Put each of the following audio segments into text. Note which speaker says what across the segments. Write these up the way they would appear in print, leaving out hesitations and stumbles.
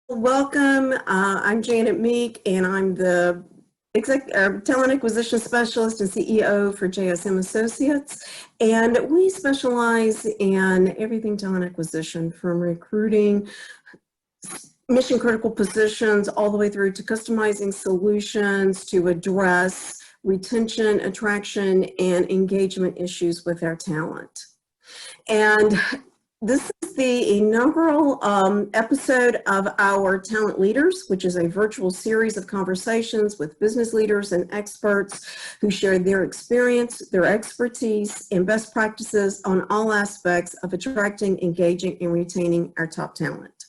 Speaker 1: Welcome. I'm Janet Meek, and I'm the Talent Acquisition Specialist and CEO for JSM Associates. And we specialize in everything talent acquisition, from recruiting, mission critical positions, all the way through to customizing solutions to address retention, attraction, and engagement issues with our talent. And this is the inaugural episode of our Talent Leaders, which is a virtual series of conversations with business leaders and experts who share their experience, their expertise, and best practices on all aspects of attracting, engaging, and retaining our top talent.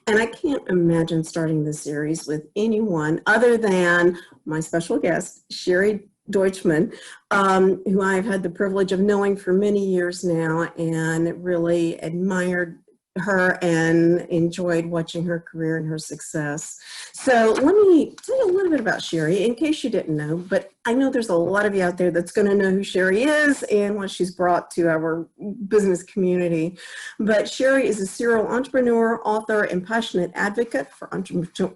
Speaker 1: And I can't imagine starting this series with anyone other than my special guest, Sherry Deutschmann, who I've had the privilege of knowing for many years now, and really admired her and enjoyed watching her career and her success. So let me tell you a little bit about Sherry, in case you didn't know, but I know there's a lot of you out there that's going to know who Sherry is and what she's brought to our business community. But Sherry is a serial entrepreneur, author, and passionate advocate for entrepreneurship.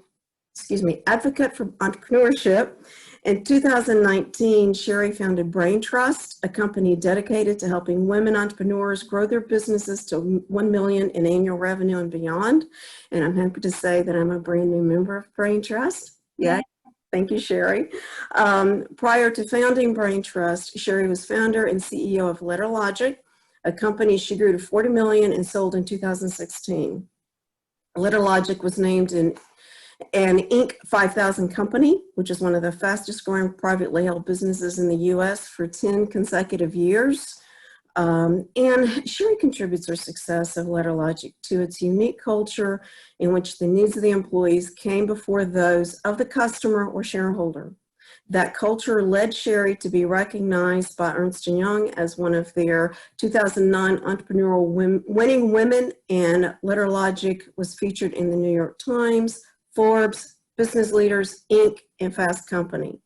Speaker 1: In 2019, Sherry founded Brain Trust, a company dedicated to helping women entrepreneurs grow their businesses to 1 million in annual revenue and beyond. And I'm happy to say that I'm a brand new member of Brain Trust. Yeah. Thank you, Sherry. Prior to founding Brain Trust, Sherry was founder and CEO of LetterLogic, a company she grew to 40 million and sold in 2016. LetterLogic was named an Inc. 5000 company, which is one of the fastest growing privately held businesses in the U.S. for 10 consecutive years. And Sherry contributes her success of LetterLogic to its unique culture in which the needs of the employees came before those of the customer or shareholder. That culture led Sherry to be recognized by Ernst & Young as one of their 2009 entrepreneurial winning women, and LetterLogic was featured in the New York Times, Forbes, Business Leaders, Inc., and Fast Company.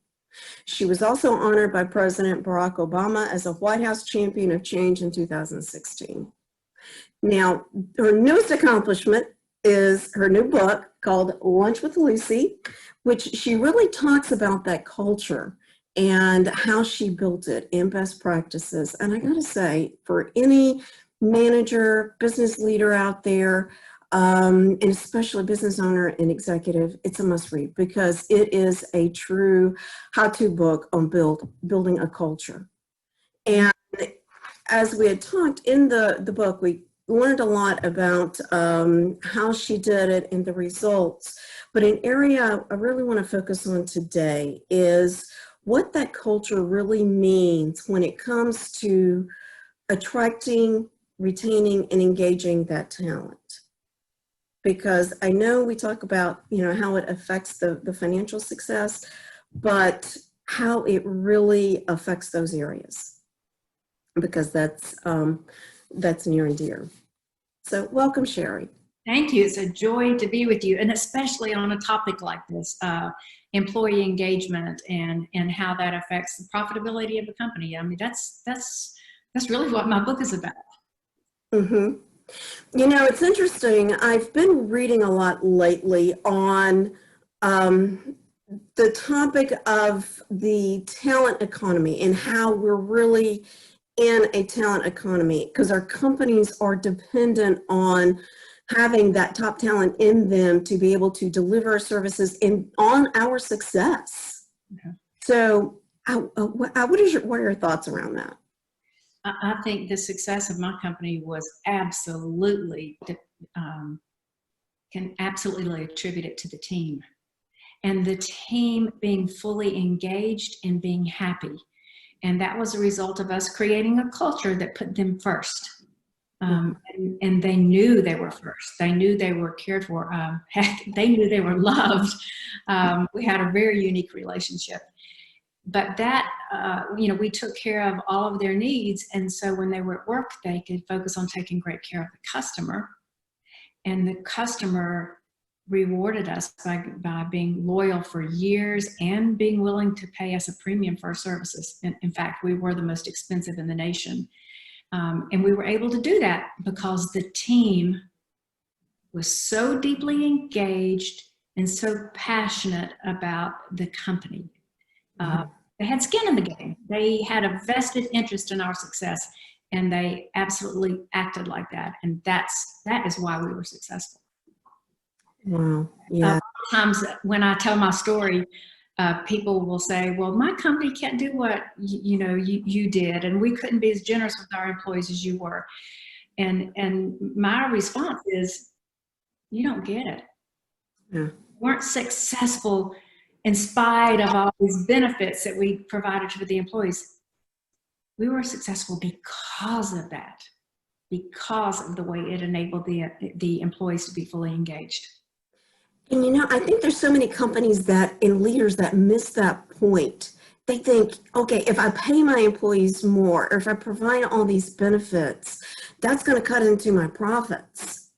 Speaker 1: She was also honored by President Barack Obama as a White House Champion of Change in 2016. Now, her newest accomplishment is her new book called Lunch with Lucy, which she really talks about that culture and how she built it and best practices. And I gotta say, for any manager, business leader out there, and especially business owner and executive, it's a must read because it is a true how-to book on building a culture. And as we had talked in the book, we learned a lot about how she did it and the results. But an area I really want to focus on today is what that culture really means when it comes to attracting, retaining, and engaging that talent. Because I know we talk about, how it affects the financial success, but how it really affects those areas, because that's near and dear. So welcome, Sherry.
Speaker 2: Thank you. It's a joy to be with you, and especially on a topic like this, employee engagement and how that affects the profitability of the company. I mean, that's really what my book is about.
Speaker 1: Mm-hmm. It's interesting. I've been reading a lot lately on the topic of the talent economy and how we're really in a talent economy because our companies are dependent on having that top talent in them to be able to deliver services on our success. Okay. So what are your thoughts around that?
Speaker 2: I think the success of my company was absolutely, can absolutely attribute it to the team. And the team being fully engaged and being happy. And that was a result of us creating a culture that put them first. And they knew they were first. They knew they were cared for. Heck, they knew they were loved. We had a very unique relationship. But that, we took care of all of their needs. And so when they were at work, they could focus on taking great care of the customer. And the customer rewarded us by being loyal for years and being willing to pay us a premium for our services. In fact, we were the most expensive in the nation. And we were able to do that because the team was so deeply engaged and so passionate about the company. They had skin in the game. They had a vested interest in our success, and they absolutely acted like that. And that is why we were successful.
Speaker 1: Wow. Yeah.
Speaker 2: Times when I tell my story, people will say, well, my company can't do what you did, and we couldn't be as generous with our employees as you were. And my response is, you don't get it.
Speaker 1: Yeah.
Speaker 2: We weren't successful in spite of all these benefits that we provided to the employees. We were successful because of that, because of the way it enabled the employees to be fully engaged.
Speaker 1: And I think there's so many companies and leaders that miss that point. They think, okay, if I pay my employees more, or if I provide all these benefits, that's going to cut into my profits.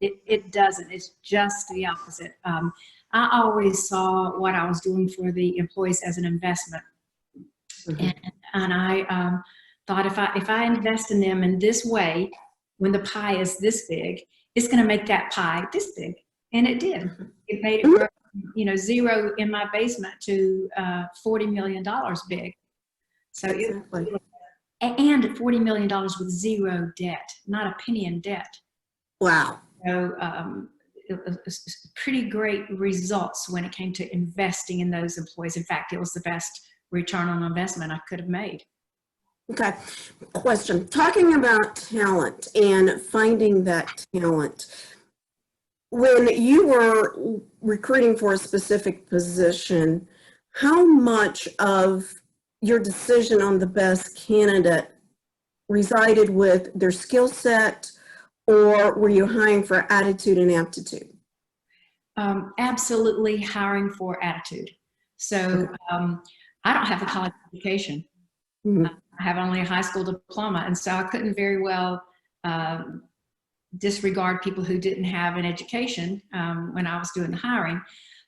Speaker 2: It doesn't. It's just the opposite. I always saw what I was doing for the employees as an investment. And I thought if I invest in them in this way, when the pie is this big, it's going to make that pie this big. And it did. It made it grow, zero in my basement to $40 million big. So
Speaker 1: exactly.
Speaker 2: And $40 million with zero debt, not a penny in debt.
Speaker 1: Wow.
Speaker 2: So it was pretty great results when it came to investing in those employees. In fact, it was the best return on investment I could have made.
Speaker 1: Okay. Question. Talking about talent and finding that talent. When you were recruiting for a specific position, how much of your decision on the best candidate resided with their skill set, or were you hiring for attitude and aptitude?
Speaker 2: Absolutely hiring for attitude. So I don't have a college education. I have only a high school diploma, and so I couldn't very well disregard people who didn't have an education when I was doing the hiring.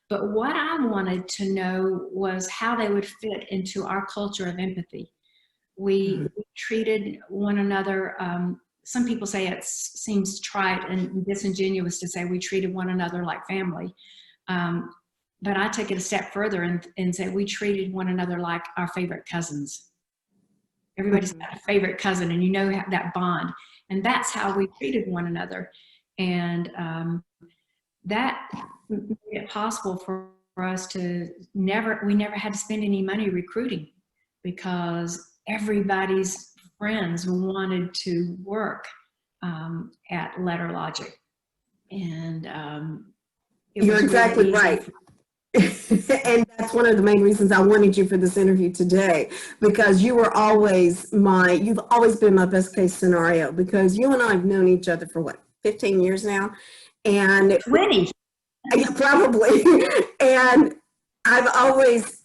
Speaker 2: But what I wanted to know was how they would fit into our culture of empathy. We treated one another, some people say it seems trite and disingenuous to say we treated one another like family. But I take it a step further and say we treated one another like our favorite cousins. Everybody's got a favorite cousin, and that bond. And that's how we treated one another. And that made it possible for us to we never had to spend any money recruiting, because everybody's friends wanted to work at LetterLogic. And
Speaker 1: you're exactly right. And that's one of the main reasons I wanted you for this interview today, because you've always been my best case scenario, because you and I have known each other for 15 years now, and
Speaker 2: 20.
Speaker 1: Yeah, probably. And I've always,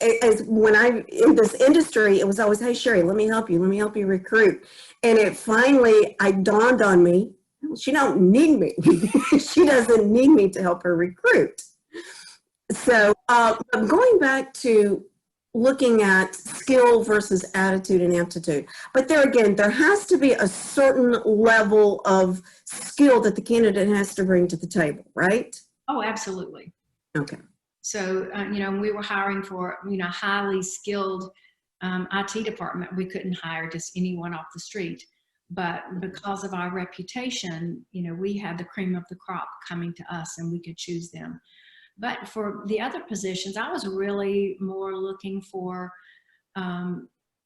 Speaker 1: when I'm in this industry, it was always, hey, Sherry, let me help you recruit. And it dawned on me, she don't need me. She doesn't need me to help her recruit. So I'm going back to looking at skill versus attitude and aptitude. But there again, there has to be a certain level of skill that the candidate has to bring to the table, right?
Speaker 2: Oh, absolutely.
Speaker 1: Okay.
Speaker 2: So, we were hiring for, highly skilled IT department. We couldn't hire just anyone off the street. But because of our reputation, we had the cream of the crop coming to us, and we could choose them. But for the other positions, I was really more looking for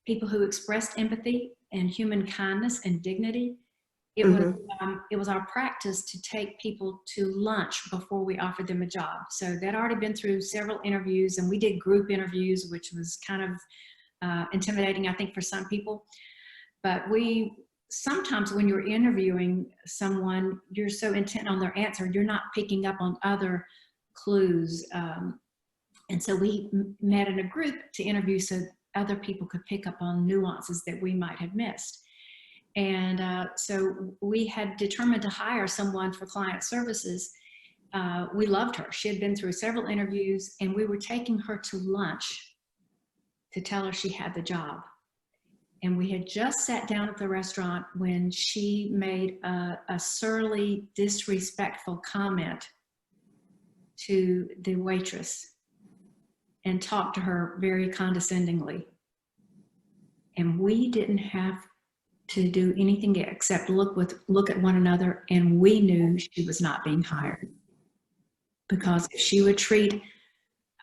Speaker 2: people who expressed empathy and human kindness and dignity. It was our practice to take people to lunch before we offered them a job. So they'd already been through several interviews, and we did group interviews, which was kind of intimidating, I think, for some people. But sometimes when you're interviewing someone, you're so intent on their answer, you're not picking up on other clues. And so we met in a group to interview so other people could pick up on nuances that we might have missed. And so we had determined to hire someone for client services. We loved her. She had been through several interviews, and we were taking her to lunch to tell her she had the job. And we had just sat down at the restaurant when she made a surly, disrespectful comment to the waitress and talked to her very condescendingly. And we didn't have to do anything except look at one another, and we knew she was not being hired. Because if she would treat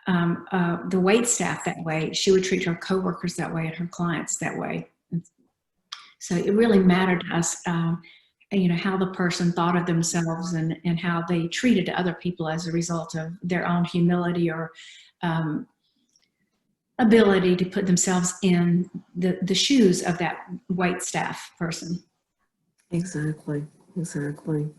Speaker 2: the wait staff that way, she would treat her coworkers that way and her clients that way. So it really mattered to us, you know, how the person thought of themselves and how they treated other people as a result of their own humility or ability to put themselves in the shoes of that wait staff person.
Speaker 1: Exactly. Exactly.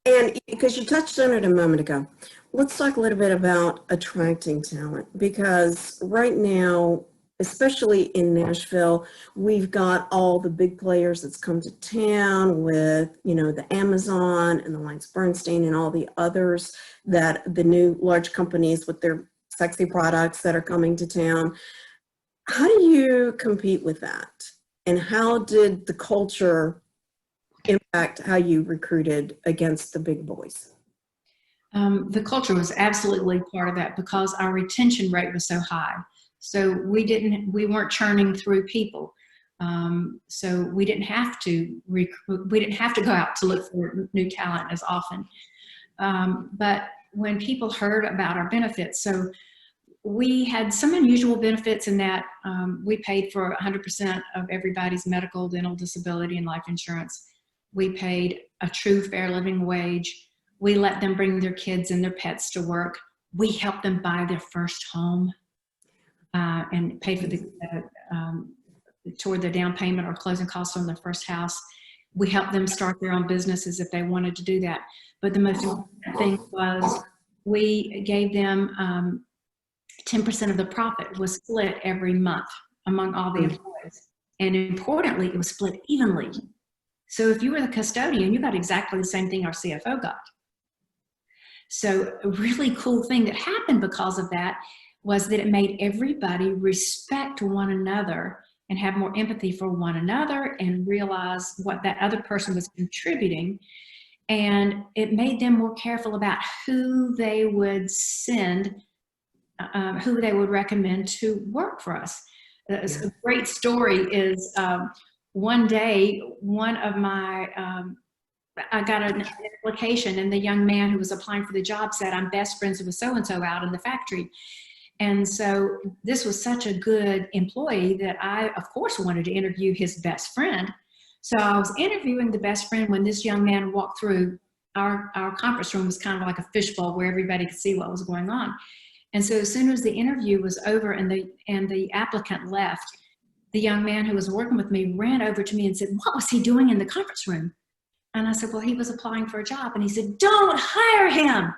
Speaker 1: And because you touched on it a moment ago, let's talk a little bit about attracting talent, because right now, especially in Nashville, we've got all the big players that's come to town with, you know, the Amazon and the Lance Bernstein and all the others, that the new large companies with their sexy products that are coming to town. How do you compete with that? And how did the culture impact how you recruited against the big boys?
Speaker 2: The culture was absolutely part of that because our retention rate was so high. So we weren't churning through people. So we didn't have to go out to look for new talent as often. But when people heard about our benefits, so we had some unusual benefits in that we paid for 100% of everybody's medical, dental, disability, and life insurance. We paid a true fair living wage. We let them bring their kids and their pets to work. We helped them buy their first home and paid for toward the down payment or closing costs on their first house. We helped them start their own businesses if they wanted to do that. But the most important thing was we gave them 10% of the profit was split every month among all the employees. And importantly, it was split evenly. So if you were the custodian, you got exactly the same thing our CFO got. So a really cool thing that happened because of that was that it made everybody respect one another and have more empathy for one another and realize what that other person was contributing. And it made them more careful about who they would send, who they would recommend to work for us. A great story is one day, one of my, I got an application and the young man who was applying for the job said, I'm best friends with so-and-so out in the factory. And so this was such a good employee that I, of course, wanted to interview his best friend. So I was interviewing the best friend when this young man walked through. Our conference room was kind of like a fishbowl where everybody could see what was going on. And so as soon as the interview was over and the applicant left, the young man who was working with me ran over to me and said, what was he doing in the conference room? And I said, well, he was applying for a job. And he said, don't hire him.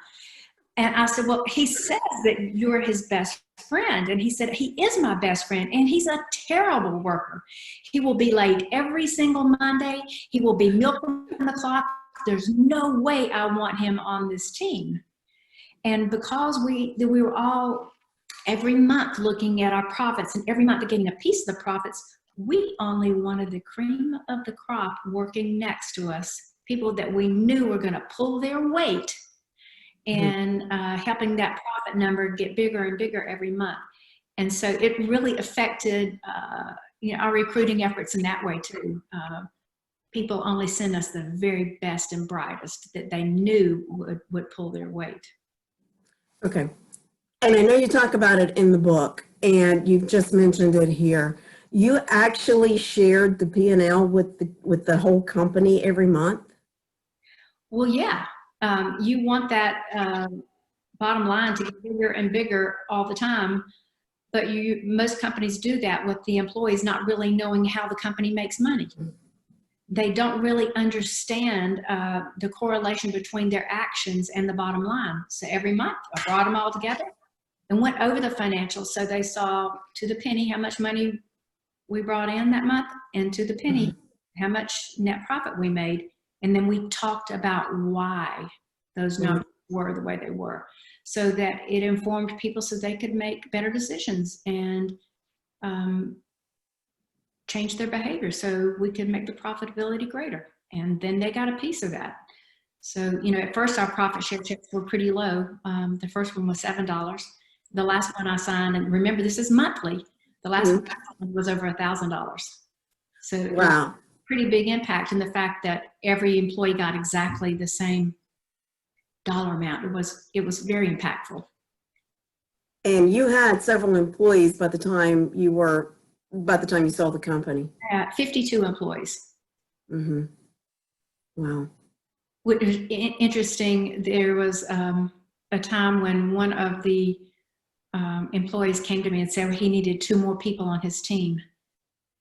Speaker 2: And I said, well, he says that you're his best friend. And he said, he is my best friend. And he's a terrible worker. He will be late every single Monday. He will be milking the clock. There's no way I want him on this team. And because we were all every month looking at our profits and every month getting a piece of the profits, we only wanted the cream of the crop working next to us, people that we knew were going to pull their weight and helping that profit number get bigger and bigger every month. And so it really affected our recruiting efforts in that way too. People only send us the very best and brightest that they knew would pull their weight.
Speaker 1: Okay. And I know you talk about it in the book, and you've just mentioned it here. You actually shared the P&L with the whole company every month?
Speaker 2: Well, yeah. You want that bottom line to get bigger and bigger all the time, but most companies do that with the employees not really knowing how the company makes money. They don't really understand the correlation between their actions and the bottom line. So every month I brought them all together and went over the financials so they saw to the penny how much money we brought in that month and to the penny how much net profit we made. And then we talked about why those numbers were the way they were, so that it informed people so they could make better decisions and change their behavior so we could make the profitability greater. And then they got a piece of that. So, you know, at first our profit share checks were pretty low. The first one was $7. The last one I signed, and remember this is monthly, the last one I signed was over $1,000. So it was a pretty big impact in the fact that every employee got exactly the same dollar amount. It was very impactful.
Speaker 1: And you had several employees by the time you sold the company.
Speaker 2: 52 employees.
Speaker 1: Mm-hmm. Wow.
Speaker 2: What is interesting, there was a time when one of the employees came to me and said he needed 2 more people on his team.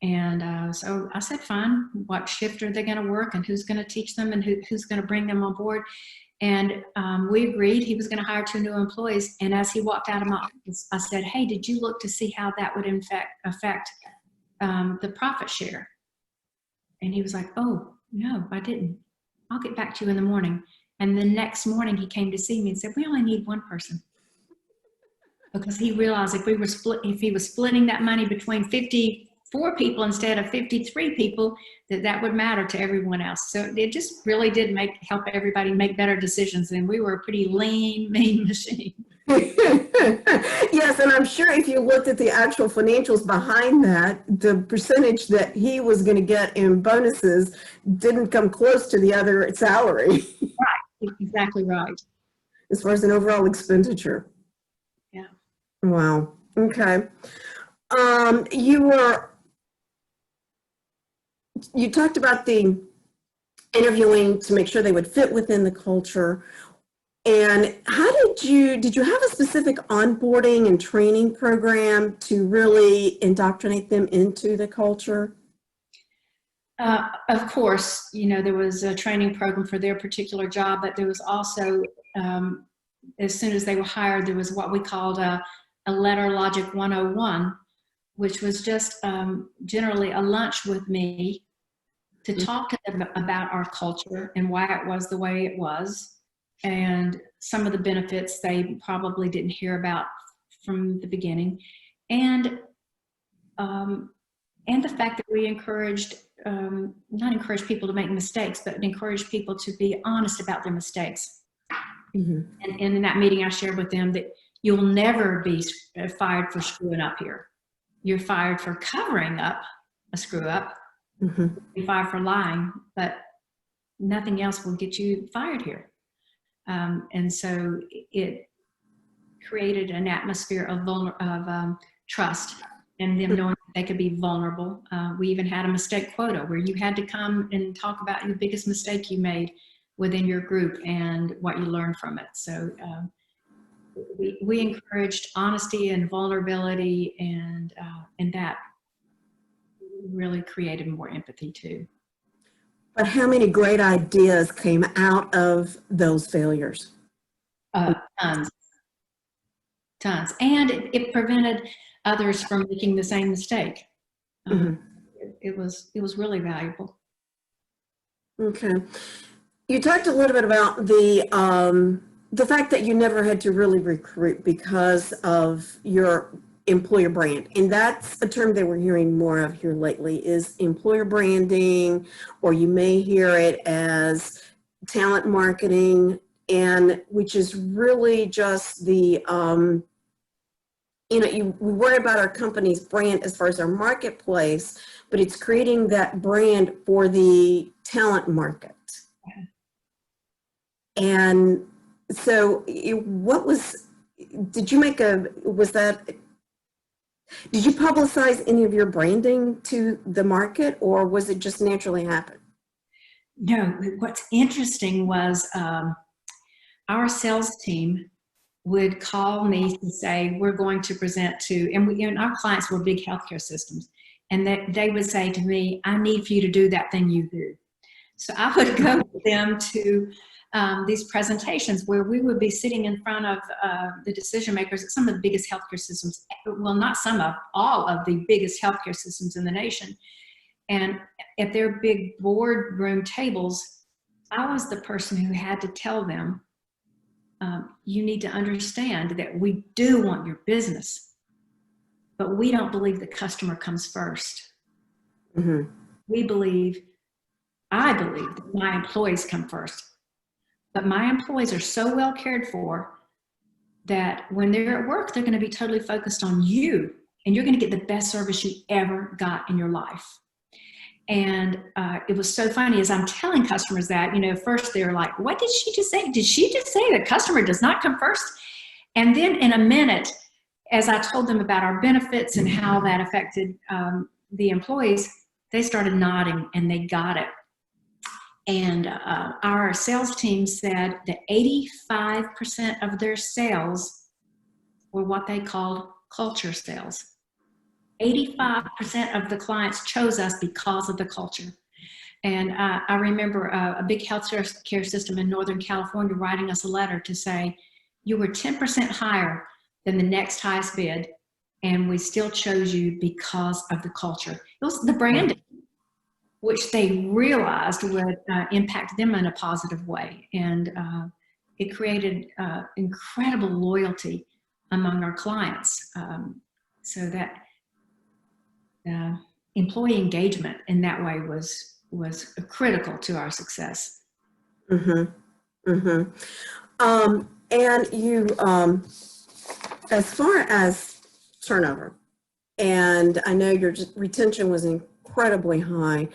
Speaker 2: And so I said, fine, what shift are they going to work and who's going to teach them and who's going to bring them on board? And we agreed he was going to hire 2 new employees. And as he walked out of my office, I said, hey, did you look to see how that would affect the profit share? And he was like, oh, no, I didn't. I'll get back to you in the morning. And the next morning he came to see me and said, we only need 1 person. Because he realized if he was splitting that money between 54 people instead of 53 people, that would matter to everyone else. So it just really did help everybody make better decisions. And we were a pretty lean, mean machine.
Speaker 1: Yes, and I'm sure if you looked at the actual financials behind that, the percentage that he was going to get in bonuses didn't come close to the other salary.
Speaker 2: Right, exactly right.
Speaker 1: As far as an overall expenditure.
Speaker 2: Yeah.
Speaker 1: Wow. Okay. You talked about the interviewing to make sure they would fit within the culture. And how did you have a specific onboarding and training program to really indoctrinate them into the culture?
Speaker 2: Of course, you know, there was a training program for their particular job, but there was also, as soon as they were hired, there was what we called a LetterLogic 101, which was just generally a lunch with me to talk to them about our culture and why it was the way it was, and some of the benefits they probably didn't hear about from the beginning, and the fact that we not encouraged people to make mistakes, but encouraged people to be honest about their mistakes. And in that meeting, I shared with them that you'll never be fired for screwing up here. You're fired for covering up a screw up. You're fired for lying, but nothing else will get you fired here. And so it created an atmosphere of trust and them knowing that they could be vulnerable. We even had a mistake quota where you had to come and talk about the biggest mistake you made within your group and what you learned from it. So we encouraged honesty and vulnerability, and that really created more empathy too.
Speaker 1: But how many great ideas came out of those failures?
Speaker 2: Tons. And it prevented others from making the same mistake. It was really valuable.
Speaker 1: Okay. You talked a little bit about the fact that you never had to really recruit because of your employer brand. And that's a term that we're hearing more of here lately is employer branding, or you may hear it as talent marketing, and which is really just the, we worry about our company's brand as far as our marketplace, but it's creating that brand for the talent market. And so did you publicize any of your branding to the market, or was it just naturally happen?
Speaker 2: No, what's interesting was our sales team would call me to say, we're going to present to, and our clients were big healthcare systems, and they would say to me, I need for you to do that thing you do. So I would go with them to these presentations where we would be sitting in front of the decision makers at some of the biggest healthcare systems, well, not some of, all of the biggest healthcare systems in the nation. And at their big boardroom tables, I was the person who had to tell them, you need to understand that we do want your business, but we don't believe the customer comes first.
Speaker 1: Mm-hmm.
Speaker 2: I believe that my employees come first. But my employees are so well cared for that when they're at work, they're going to be totally focused on you, and you're going to get the best service you ever got in your life. And it was so funny as I'm telling customers that, first they're like, what did she just say? Did she just say the customer does not come first? And then in a minute, as I told them about our benefits and how that affected the employees, they started nodding and they got it. And our sales team said that 85% of their sales were what they called culture sales. 85% of the clients chose us because of the culture. And I remember a big healthcare system in Northern California writing us a letter to say, you were 10% higher than the next highest bid, and we still chose you because of the culture. It was the branding, which they realized would impact them in a positive way. And it created incredible loyalty among our clients. So that employee engagement in that way was critical to our success.
Speaker 1: Mm-hmm. Mm-hmm. And you, as far as turnover, and I know your retention was incredibly high,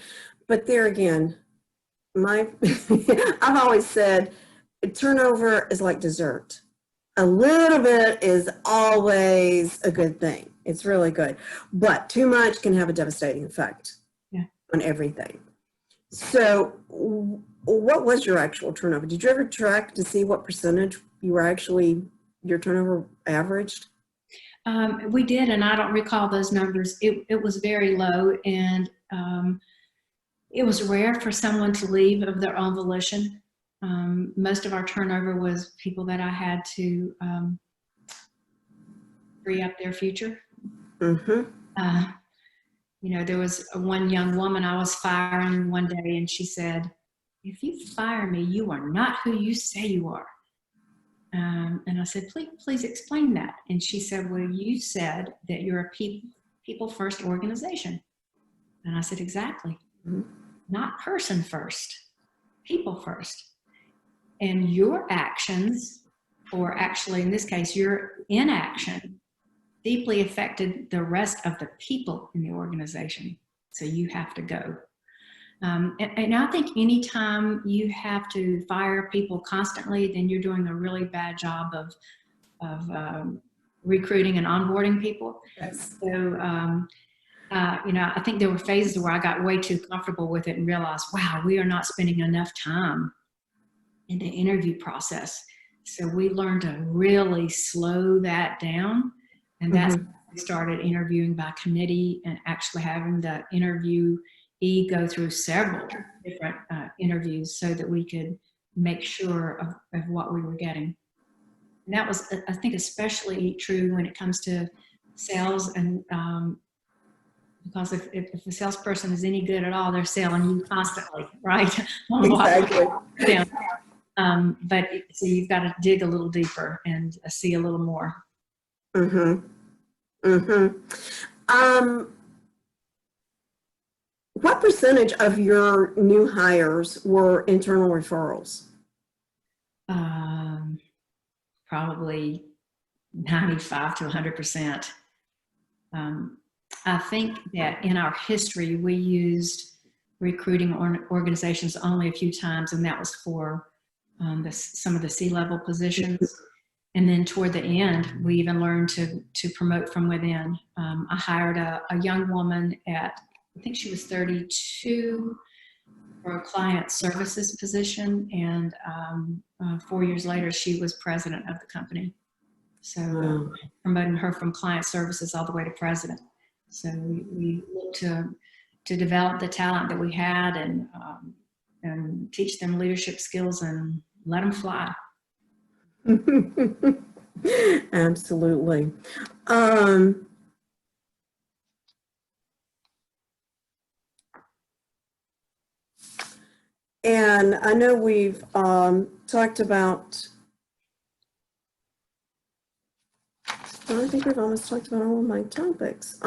Speaker 1: but there again, I've always said turnover is like dessert. A little bit is always a good thing. It's really good, but too much can have a devastating effect on everything. So what was your actual turnover? Did you ever track to see what percentage you were actually, your turnover averaged?
Speaker 2: We did, and I don't recall those numbers. It was very low, and it was rare for someone to leave of their own volition. Most of our turnover was people that I had to free up their future.
Speaker 1: Mm-hmm.
Speaker 2: There was one young woman I was firing one day, and she said, if you fire me, you are not who you say you are. And I said, please explain that. And she said, well, you said that you're a people first organization. And I said, exactly.
Speaker 1: Mm-hmm.
Speaker 2: Not person first, people first. And your actions, or actually in this case, your inaction, deeply affected the rest of the people in the organization. So you have to go. And I think anytime you have to fire people constantly, then you're doing a really bad job of recruiting and onboarding people.
Speaker 1: Yes.
Speaker 2: So, I think there were phases where I got way too comfortable with it and realized, wow, we are not spending enough time in the interview process. So we learned to really slow that down. And that's when we started interviewing by committee and actually having the interviewee go through several different interviews so that we could make sure of what we were getting. And that was, I think, especially true when it comes to sales, and because if the salesperson is any good at all, they're selling you constantly, right?
Speaker 1: Exactly.
Speaker 2: But so you've got to dig a little deeper and see a little more.
Speaker 1: Mm-hmm. Mm-hmm. What percentage of your new hires were internal referrals?
Speaker 2: Probably 95 to 100%. I think that in our history, we used recruiting organizations only a few times, and that was for some of the C-level positions. And then toward the end, we even learned to promote from within. I hired a young woman at, I think she was 32, for a client services position, and 4 years later, she was president of the company. So promoting her from client services all the way to president. So we looked to develop the talent that we had, and teach them leadership skills and let them fly.
Speaker 1: Absolutely. And I know we've talked about, I think we've almost talked about all of my topics.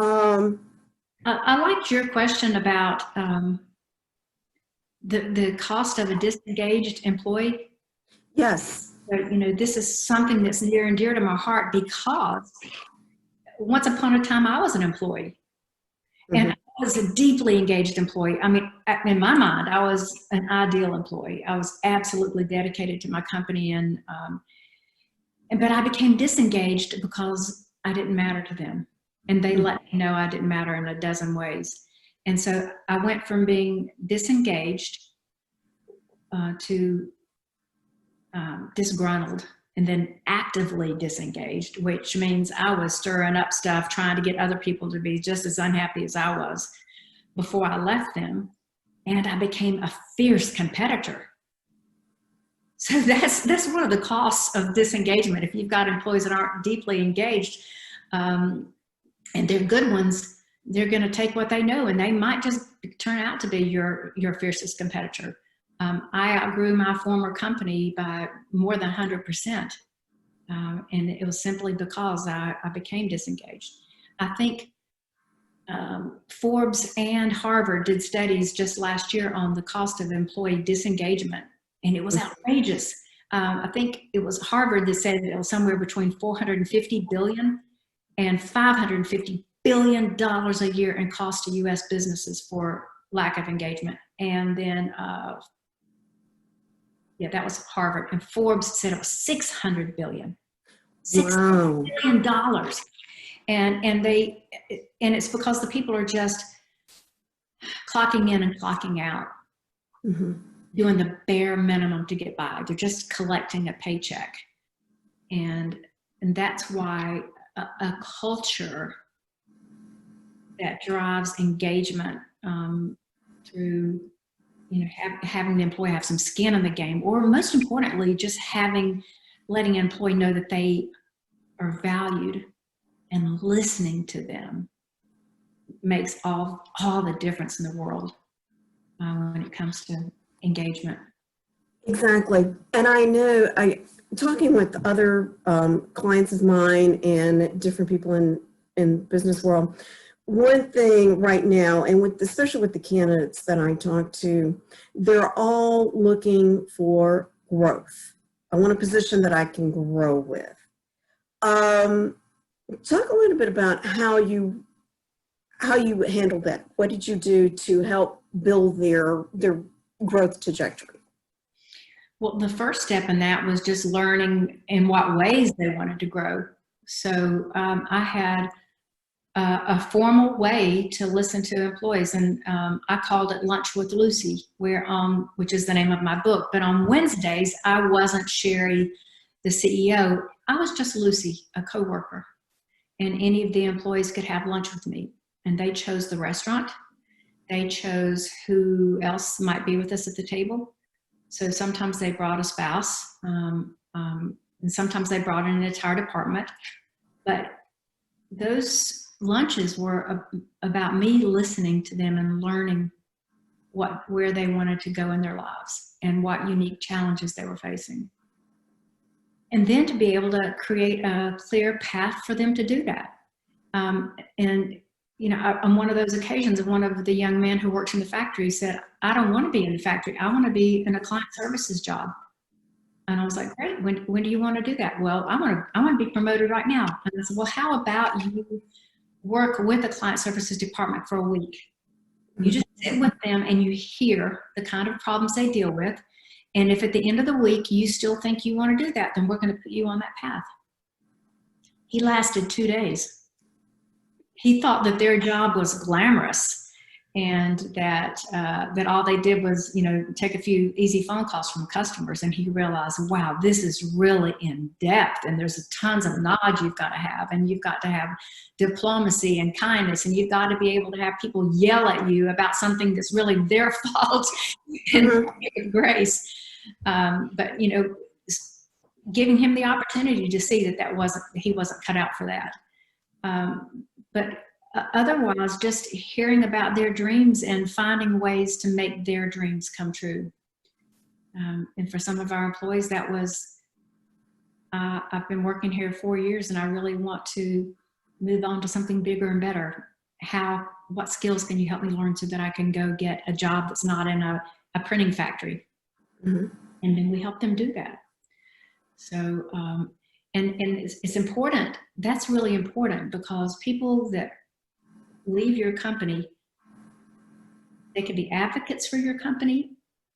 Speaker 2: I liked your question about the cost of a disengaged employee.
Speaker 1: Yes.
Speaker 2: But, this is something that's near and dear to my heart because once upon a time I was an employee and
Speaker 1: Mhm.
Speaker 2: I was a deeply engaged employee. I mean, in my mind, I was an ideal employee. I was absolutely dedicated to my company but I became disengaged because I didn't matter to them. And they let me know I didn't matter in a dozen ways. And so I went from being disengaged to disgruntled and then actively disengaged, which means I was stirring up stuff, trying to get other people to be just as unhappy as I was before I left them. And I became a fierce competitor. So that's one of the costs of disengagement. If you've got employees that aren't deeply engaged, and they're good ones, they're going to take what they know, and they might just turn out to be your fiercest competitor. I outgrew my former company by more than 100%, and it was simply because I became disengaged. I think Forbes and Harvard did studies just last year on the cost of employee disengagement, and it was outrageous. I think it was Harvard that said it was somewhere between 450 billion and 550 billion dollars a year in cost to U.S. businesses for lack of engagement. And then, yeah, that was Harvard. And Forbes said it was 600 billion.
Speaker 1: Wow.
Speaker 2: $6 billion. And it's because the people are just clocking in and clocking out, doing the bare minimum to get by. They're just collecting a paycheck. And that's why a culture that drives engagement through, having the employee have some skin in the game, or most importantly, just letting an employee know that they are valued and listening to them makes all the difference in the world when it comes to engagement.
Speaker 1: Exactly. And I know, talking with other clients of mine and different people in business world, one thing right now, and especially with the candidates that I talk to, they're all looking for growth. I want a position that I can grow with. Talk a little bit about how you handled that. What did you do to help build their growth trajectory?
Speaker 2: Well, the first step in that was just learning in what ways they wanted to grow. So I had a formal way to listen to employees, and I called it Lunch with Lucy, which is the name of my book. But on Wednesdays, I wasn't Sherry, the CEO. I was just Lucy, a coworker, and any of the employees could have lunch with me. And they chose the restaurant. They chose who else might be with us at the table. So sometimes they brought a spouse, and sometimes they brought in an entire department. But those lunches were about me listening to them and learning where they wanted to go in their lives and what unique challenges they were facing. And then to be able to create a clear path for them to do that. On one of those occasions, one of the young men who works in the factory said, I don't want to be in the factory. I want to be in a client services job. And I was like, great, when do you want to do that? Well, I want to be promoted right now. And I said, well, how about you work with the client services department for a week? You just sit with them and you hear the kind of problems they deal with. And if at the end of the week you still think you want to do that, then we're going to put you on that path. He lasted 2 days. He thought that their job was glamorous and that all they did was, take a few easy phone calls from customers. And he realized, wow, this is really in depth, and there's tons of knowledge you've got to have, and you've got to have diplomacy and kindness, and you've got to be able to have people yell at you about something that's really their fault and grace. But giving him the opportunity to see that he wasn't cut out for that. But otherwise, just hearing about their dreams and finding ways to make their dreams come true. And for some of our employees, that was, I've been working here 4 years and I really want to move on to something bigger and better. How what skills can you help me learn so that I can go get a job that's not in a printing factory?
Speaker 1: Mm-hmm.
Speaker 2: And then we help them do that. So, and it's important. That's really important, because people that leave your company, they can be advocates for your company,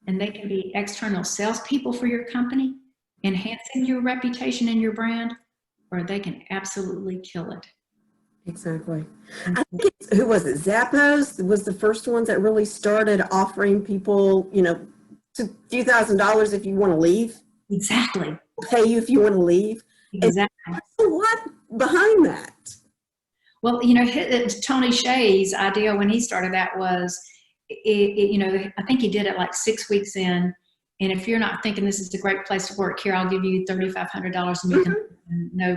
Speaker 2: and they can be external salespeople for your company, enhancing your reputation and your brand, or they can absolutely kill it.
Speaker 1: Exactly. I think who was it? Zappos was the first ones that really started offering people, you know, a few $1,000s if you want to leave,
Speaker 2: Exactly.
Speaker 1: pay you if you want to leave.
Speaker 2: Exactly.
Speaker 1: And there's a lot behind that.
Speaker 2: Well, you know, Tony Hsieh's idea when he started that was, you know, I think he did it like 6 weeks in. And if you're not thinking this is a great place to work, here, I'll give you $3,500 and you can know,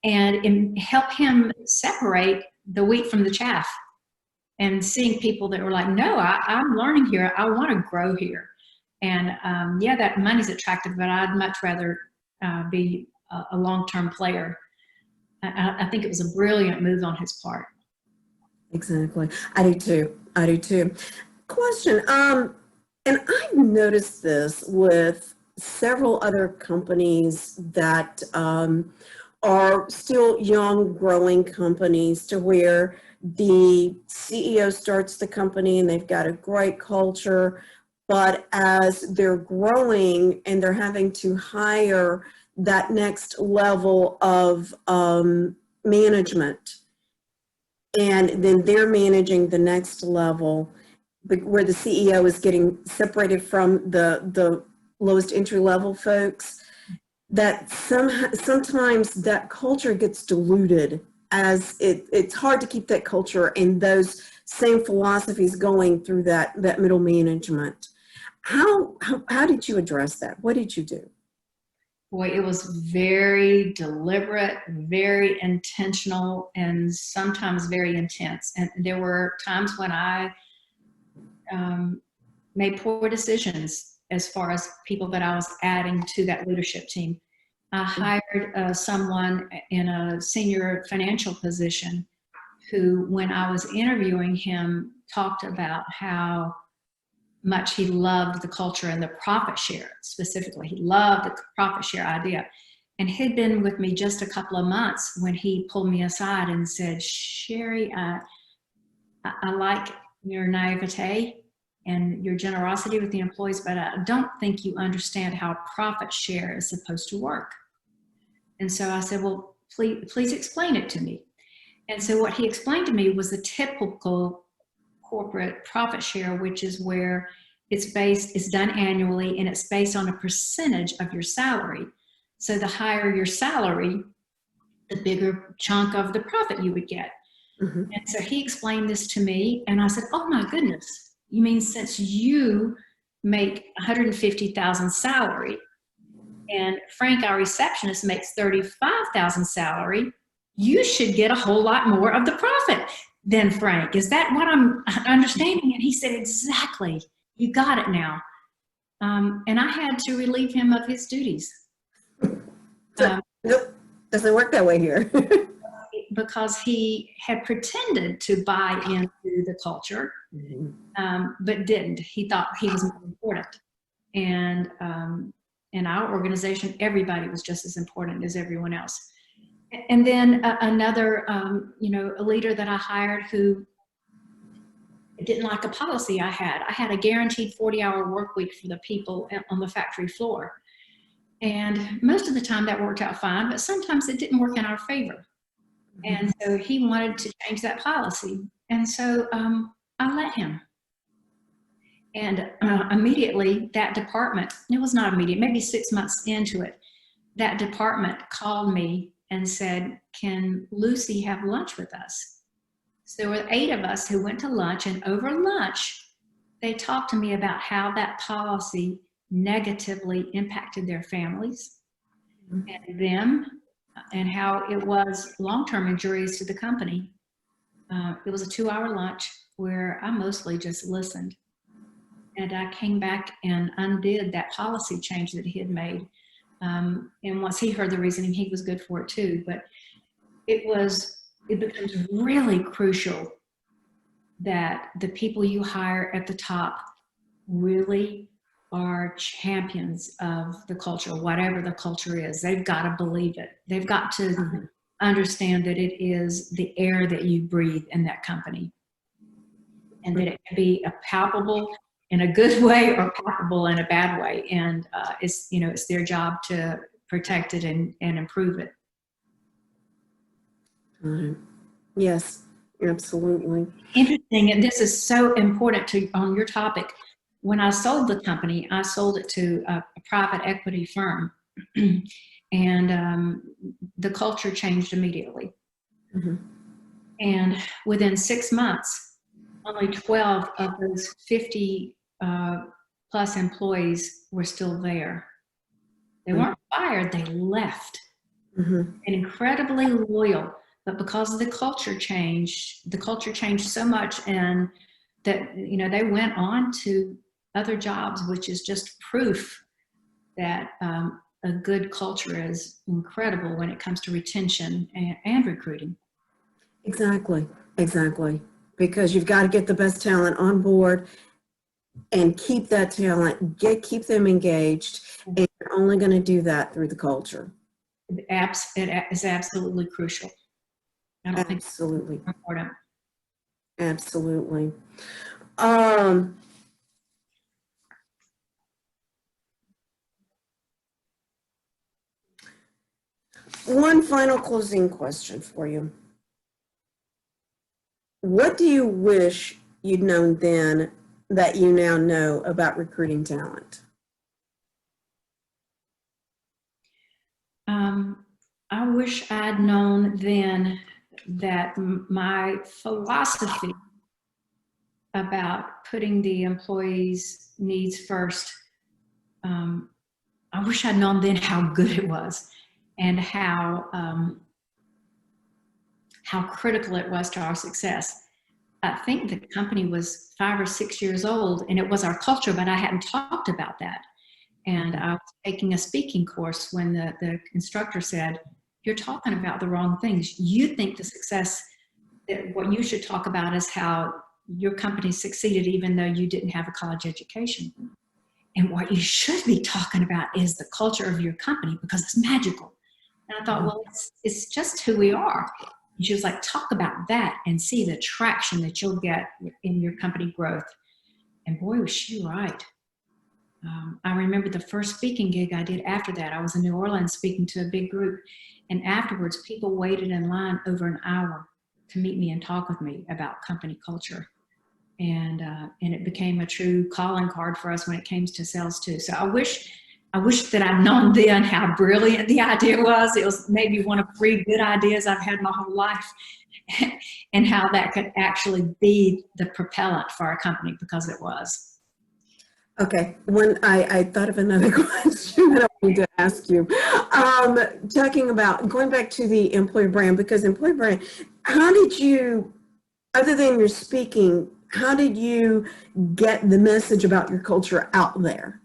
Speaker 2: and help him separate the wheat from the chaff. And seeing people that were like, no, I'm learning here. I want to grow here. And yeah, that money's attractive, but I'd much rather be a long-term player. I think it was a brilliant move on his part.
Speaker 1: Exactly. I do too. I do too. Question. And I've noticed this with several other companies that are still young, growing companies, to where the CEO starts the company and they've got a great culture, but as they're growing and they're having to hire that next level of management, and then they're managing the next level, where the CEO is getting separated from the lowest entry level folks, that sometimes that culture gets diluted, as it's hard to keep that culture and those same philosophies going through that middle management. How did you address that? What did you do?
Speaker 2: Boy, it was very deliberate, very intentional, and sometimes very intense. And there were times when I made poor decisions as far as people that I was adding to that leadership team. I hired someone in a senior financial position who, when I was interviewing him, talked about how much he loved the culture and the profit share specifically. He loved the profit share idea. And he'd been with me just a couple of months when he pulled me aside and said, Sherry, I like your naivete and your generosity with the employees, but I don't think you understand how profit share is supposed to work. And so I said, well, please explain it to me. And so what he explained to me was the typical corporate profit share, which is where it's done annually, and it's based on a percentage of your salary. So the higher your salary, the bigger chunk of the profit you would get. Mm-hmm. And so he explained this to me, and I said, oh my goodness, you mean since you make $150,000 salary and Frank, our receptionist, makes $35,000 salary, you should get a whole lot more of the profit than Frank. Is that what I'm understanding? And he said, exactly. You got it now. And I had to relieve him of his duties.
Speaker 1: Nope, doesn't work that way here.
Speaker 2: Because he had pretended to buy into the culture, but didn't. He thought he was more important. And in our organization, everybody was just as important as everyone else. And then another, a leader that I hired who didn't like a policy I had. I had a guaranteed 40-hour work week for the people on the factory floor. And most of the time that worked out fine, but sometimes it didn't work in our favor. And so he wanted to change that policy. And so I let him. And immediately that department, it was not immediate, maybe 6 months into it, that department called me and said, can Lucy have lunch with us? So there were 8 of us who went to lunch, and over lunch, they talked to me about how that policy negatively impacted their families and them, and how it was long-term injurious to the company. It was a 2-hour lunch where I mostly just listened. And I came back and undid that policy change that he had made. And once he heard the reasoning, he was good for it too. But it becomes really crucial that the people you hire at the top really are champions of the culture, whatever the culture is. They've got to believe it. They've got to understand that it is the air that you breathe in that company, and that it can be a palpable in a good way or palpable in a bad way. And it's their job to protect it and improve it.
Speaker 1: Yes, absolutely.
Speaker 2: Interesting, and this is so important on your topic. When I sold the company, I sold it to a private equity firm, and the culture changed immediately. And within 6 months, only 12 of those 50 plus employees were still there. They weren't fired, they left. And incredibly loyal. But because of the culture changed so much, and that, they went on to other jobs, which is just proof that a good culture is incredible when it comes to retention and recruiting.
Speaker 1: Exactly. Because you've got to get the best talent on board and keep that talent, keep them engaged, and you're only going to do that through the culture.
Speaker 2: It is absolutely crucial. I don't think it's important.
Speaker 1: Absolutely. One final closing question for you. What do you wish you'd known then that you now know about recruiting talent?
Speaker 2: I wish I'd known then that my philosophy about putting the employees' needs first, I wish I'd known then how good it was, and how critical it was to our success. I think the company was 5 or 6 years old, and it was our culture, but I hadn't talked about that. And I was taking a speaking course when the instructor said, "You're talking about the wrong things. You think the success, that what you should talk about is how your company succeeded even though you didn't have a college education. And what you should be talking about is the culture of your company, because it's magical." And I thought, well, it's just who we are. And she was like, "Talk about that and see the traction that you'll get in your company growth." And boy, was she right. I remember the first speaking gig I did after that. I was in New Orleans speaking to a big group, and afterwards people waited in line over an hour to meet me and talk with me about company culture. And it became a true calling card for us when it came to sales too. So I wish that I'd known then how brilliant the idea was. It was maybe one of 3 good ideas I've had my whole life, and how that could actually be the propellant for our company, because it was.
Speaker 1: Okay, I thought of another question that I wanted to ask you. Talking about going back to the employer brand, because employer brand, how did you, other than your speaking, how did you get the message about your culture out there?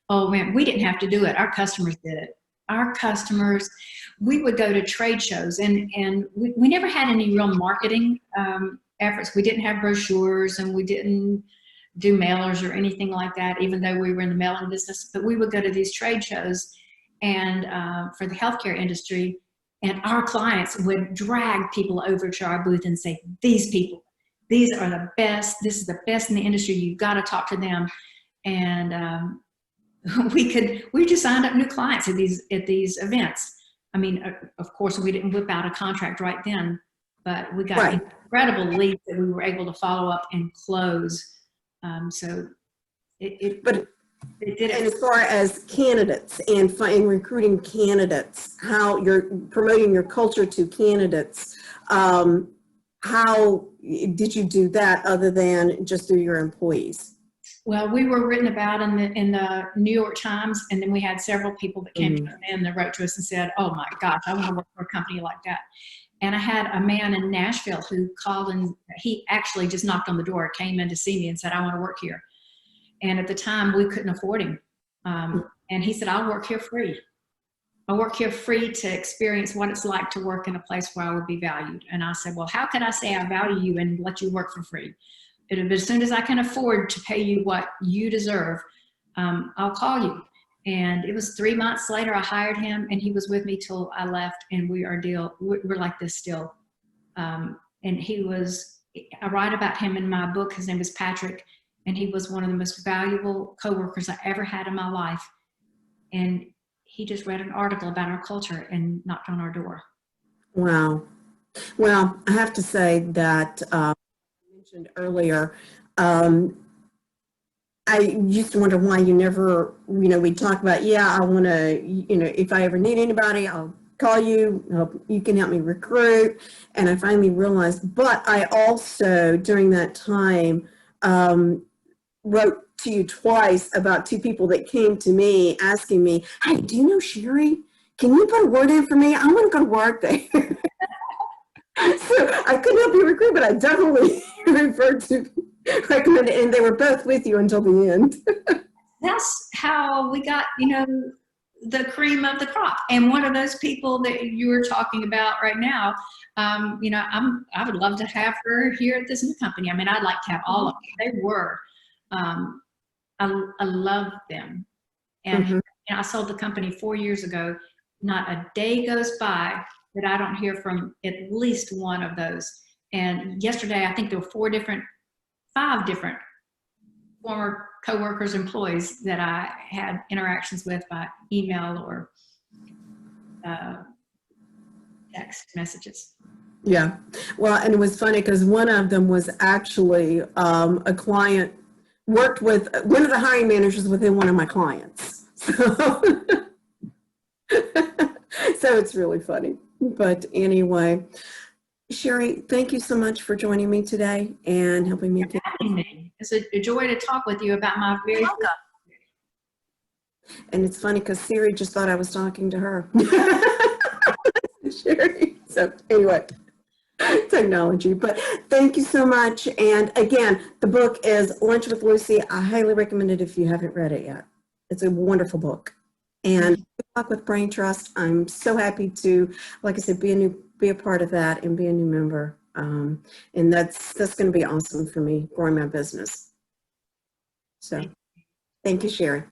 Speaker 2: Oh man, we didn't have to do it. Our customers did it. Our customers, we would go to trade shows, and we never had any real marketing efforts. We didn't have brochures, and we didn't do mailers or anything like that, even though we were in the mailing business. But we would go to these trade shows, and for the healthcare industry, and our clients would drag people over to our booth and say, "These people, these are the best. This is the best in the industry. You've got to talk to them." And we just signed up new clients at these events. I mean, of course, we didn't whip out a contract right then, but we got incredible leads that we were able to follow up and close. So it did it.
Speaker 1: And as far as candidates and recruiting candidates, how you're promoting your culture to candidates, how did you do that other than just through your employees?
Speaker 2: Well, we were written about in the New York Times, and then we had several people that came to us and that wrote to us and said, "Oh my gosh, I want to work for a company like that." And I had a man in Nashville who called, and he actually just knocked on the door, came in to see me and said, "I want to work here." And at the time we couldn't afford him. And he said, "I'll work here free." I work here free to experience what it's like to work in a place where I would be valued. And I said, well, how can I say I value you and let you work for free? But as soon as I can afford to pay you what you deserve, I'll call you. And it was 3 months later, I hired him, and he was with me till I left, and we're like this still. And I write about him in my book. His name is Patrick, and he was one of the most valuable coworkers I ever had in my life. And he just read an article about our culture and knocked on our door.
Speaker 1: Wow. Well, I have to say that I mentioned earlier, I used to wonder why you never, we'd talk about, yeah, I want to, if I ever need anybody, I'll call you, you can help me recruit. And I finally realized, but I also, during that time, wrote to you twice about 2 people that came to me asking me, hey, do you know Sherry? Can you put a word in for me? I want to go to work there. So I couldn't help you recruit, but I definitely recommended, and they were both with you until the end.
Speaker 2: That's how we got, the cream of the crop. And one of those people that you were talking about right now, I would love to have her here at this new company. I mean, I'd like to have all of them. They were, I love them. And I sold the company 4 years ago. Not a day goes by that I don't hear from at least one of those. And yesterday, I think there were 5 different former coworkers, employees that I had interactions with by email or text messages.
Speaker 1: Yeah. Well, and it was funny because one of them was actually a client, worked with one of the hiring managers within one of my clients. So it's really funny. But anyway, Sherry, thank you so much for joining me today and helping me get.
Speaker 2: It's a joy to talk with you about my very
Speaker 3: Welcome.
Speaker 1: And it's funny because Siri just thought I was talking to her. Sherry. So anyway, technology. But thank you so much. And again, the book is Lunch with Lucy. I highly recommend it if you haven't read it yet. It's a wonderful book. And good luck with Brain Trust. I'm so happy to, like I said, be a part of that and be a new member. And that's going to be awesome for me growing my business. So thank you, Sherry.